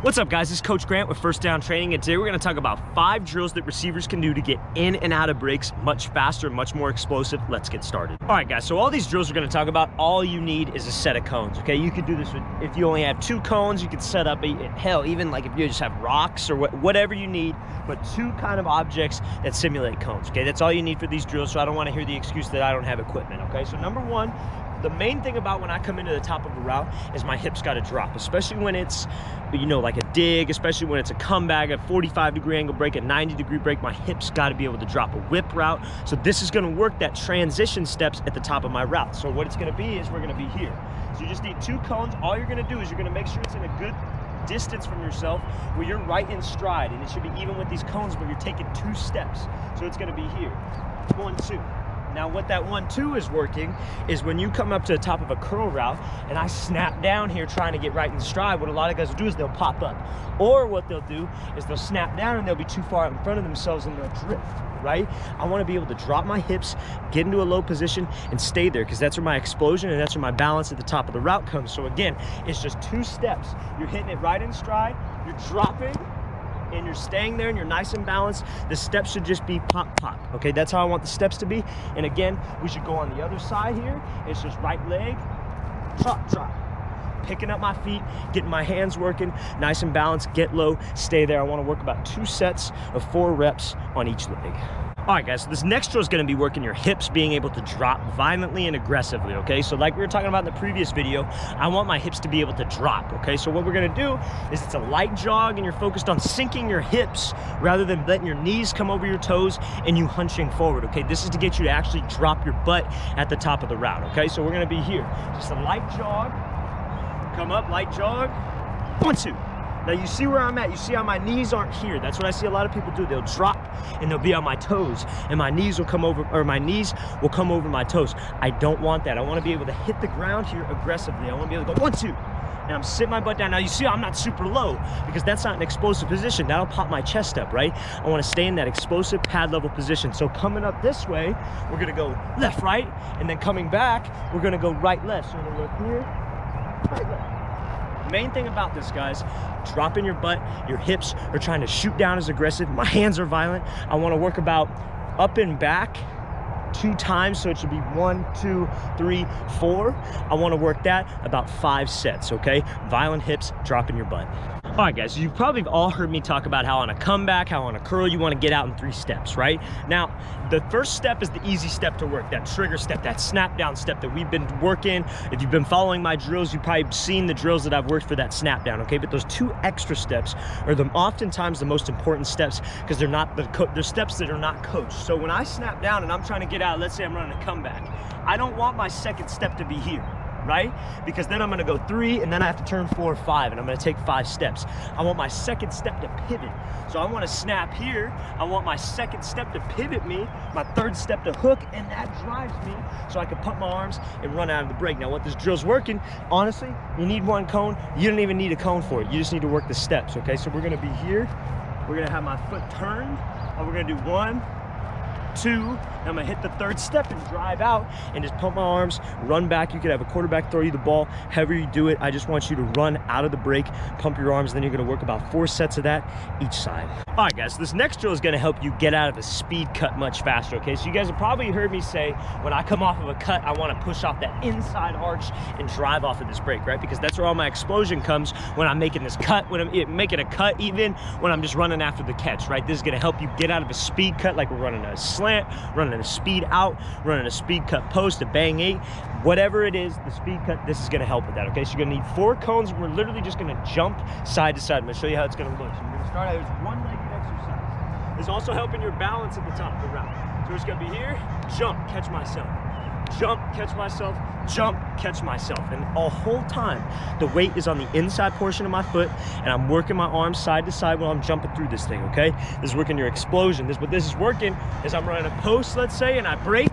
What's up, guys? This is Coach Grant with First Down Training, and today we're going to talk about 5 drills that receivers can do to get in and out of breaks much faster, much more explosive. Let's get started. All right, guys, so all these drills we're going to talk about, all you need is a set of cones, okay? You could do this if you only have 2 cones. You could set up, hell, even like if you just have rocks or whatever you need, but 2 kind of objects that simulate cones, okay? That's all you need for these drills, so I don't want to hear the excuse that I don't have equipment, okay? So number 1, the main thing about when I come into the top of a route is my hips got to drop, especially when it's, like a dig, especially when it's a comeback, a 45-degree angle break, a 90-degree break. My hips got to be able to drop a whip route. So this is going to work that transition steps at the top of my route. So what it's going to be is we're going to be here. So you just need 2 cones. All you're going to do is you're going to make sure it's in a good distance from yourself where you're right in stride, and it should be even with these cones, but you're taking 2 steps. So it's going to be here, 1, 2. Now what that 1, 2 is working is when you come up to the top of a curl route and I snap down here trying to get right in stride, what a lot of guys will do is they'll pop up. Or what they'll do is they'll snap down and they'll be too far in front of themselves and they'll drift, right? I want to be able to drop my hips, get into a low position and stay there, because that's where my explosion and that's where my balance at the top of the route comes. So again, it's just 2 steps. You're hitting it right in stride, you're dropping, and you're staying there and you're nice and balanced. The steps should just be pop, pop. Okay, that's how I want the steps to be. And again, we should go on the other side here. It's just right leg, drop, drop. Picking up my feet, getting my hands working, nice and balanced, get low, stay there. I want to work about 2 sets of 4 reps on each leg. All right, guys, so this next drill is going to be working your hips being able to drop violently and aggressively, okay? So like we were talking about in the previous video, I want my hips to be able to drop, okay? So what we're going to do is it's a light jog and you're focused on sinking your hips rather than letting your knees come over your toes and you hunching forward, okay? This is to get you to actually drop your butt at the top of the route, okay? So we're going to be here. Just a light jog, come up, light jog, 1, 2. Now you see where I'm at, you see how my knees aren't here. That's what I see a lot of people do. They'll drop and they'll be on my toes and my knees will come over, or my knees will come over my toes. I don't want that. I want to be able to hit the ground here aggressively. I want to be able to go 1, 2, and I'm sitting my butt down. Now you see I'm not super low because that's not an explosive position. That'll pop my chest up, right? I want to stay in that explosive pad level position. So coming up this way, we're going to go left, right, and then coming back, we're going to go right, left. So we're going to look here, right, left. Main thing about this, guys, dropping your butt, your hips are trying to shoot down as aggressive. My hands are violent. I want to work about up and back 2 times, so it should be 1, 2, 3, 4. I want to work that about 5 sets, okay? Violent hips, dropping your butt. All right, guys, so you've probably all heard me talk about how on a comeback, how on a curl, you want to get out in 3 steps, right? Now, the first step is the easy step to work, that trigger step, that snap down step that we've been working. If you've been following my drills, you've probably seen the drills that I've worked for that snap down, okay? But those 2 extra steps are oftentimes the most important steps, because they're steps that are not coached. So when I snap down and I'm trying to get out, let's say I'm running a comeback, I don't want my second step to be here, right? Because then I'm going to go 3 and then I have to turn 4 or 5 and I'm going to take 5 steps. I want my second step to pivot. So I want to snap here. I want my second step to pivot me, my third step to hook, and that drives me so I can pump my arms and run out of the break. Now what this drill's working, honestly, you need 1 cone. You don't even need a cone for it. You just need to work the steps, okay? So we're going to be here. We're going to have my foot turned and we're going to do 1, 2, and I'm gonna hit the 3rd step and drive out and just pump my arms, run back. You could have a quarterback throw you the ball, however you do it. I just want you to run out of the break, pump your arms, and then you're gonna work about 4 sets of that each side. All right, guys, so this next drill is gonna help you get out of a speed cut much faster, okay? So you guys have probably heard me say, when I come off of a cut, I wanna push off that inside arch and drive off of this break, right? Because that's where all my explosion comes when I'm making this cut, when I'm making a cut, even when I'm just running after the catch, right? This is gonna help you get out of a speed cut, like we're running a slant, running a speed out, running a speed cut post, a bang 8, whatever it is, the speed cut, this is gonna help with that, okay? So you're gonna need 4 cones. We're literally just gonna jump side to side. I'm gonna show you how it's gonna look. So we're gonna start out as 1-legged exercise. It's also helping your balance at the top of the route. So it's gonna be here, jump, catch myself, jump, catch myself, jump, catch myself. And the whole time, the weight is on the inside portion of my foot, and I'm working my arms side to side while I'm jumping through this thing, okay? This is working your explosion. What this is working is I'm running a post, let's say, and I break,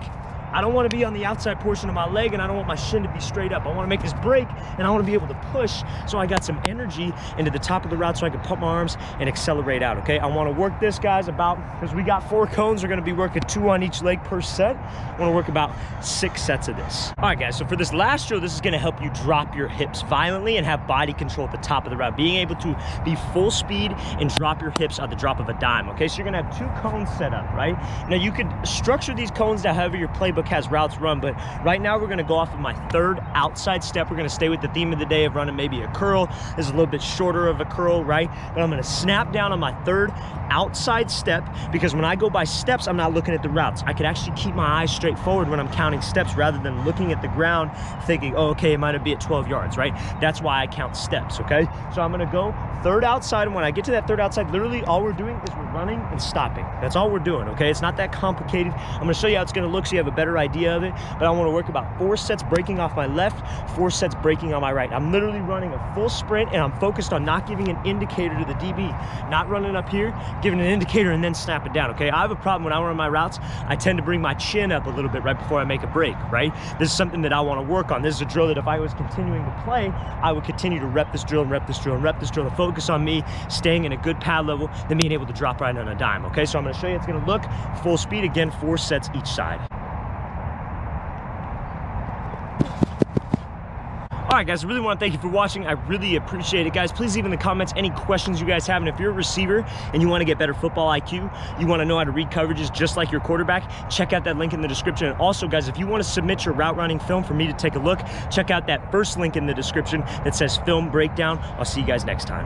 I don't want to be on the outside portion of my leg, and I don't want my shin to be straight up. I want to make this break, and I want to be able to push so I got some energy into the top of the route so I can pump my arms and accelerate out, okay? I want to work this, guys, because we got 4 cones. We're going to be working 2 on each leg per set. I want to work about 6 sets of this. All right, guys, so for this last drill, this is going to help you drop your hips violently and have body control at the top of the route, being able to be full speed and drop your hips at the drop of a dime, okay? So you're going to have 2 cones set up, right? Now, you could structure these cones to however your playbook has routes run, but right now we're going to go off of my 3rd outside step. We're going to stay with the theme of the day of running maybe a curl. This is a little bit shorter of a curl, right? But I'm going to snap down on my 3rd outside step, because when I go by steps, I'm not looking at the routes. I could actually keep my eyes straight forward when I'm counting steps rather than looking at the ground thinking, oh, okay, it might be at 12 yards, right? That's why I count steps, okay? So I'm going to go 3rd outside, and when I get to that 3rd outside, literally all we're doing is we're running and stopping. That's all we're doing, okay? It's not that complicated. I'm going to show you how it's going to look so you have a better idea of it, but I want to work about 4 sets breaking off my left, 4 sets breaking on my right. I'm literally running a full sprint, and I'm focused on not giving an indicator to the DB, not running up here, giving an indicator and then snap it down, okay? I have a problem when I run my routes. I tend to bring my chin up a little bit right before I make a break, right? This is something that I want to work on. This is a drill that if I was continuing to play, I would continue to rep this drill and rep this drill and rep this drill, to focus on me staying in a good pad level, then being able to drop right on a dime, okay? So I'm going to show you it's going to look full speed, again, 4 sets each side. All right, guys, I really want to thank you for watching. I really appreciate it, guys. Please leave in the comments any questions you guys have. And if you're a receiver and you want to get better football IQ, you want to know how to read coverages just like your quarterback, check out that link in the description. And also, guys, if you want to submit your route running film for me to take a look, check out that first link in the description that says film breakdown. I'll see you guys next time.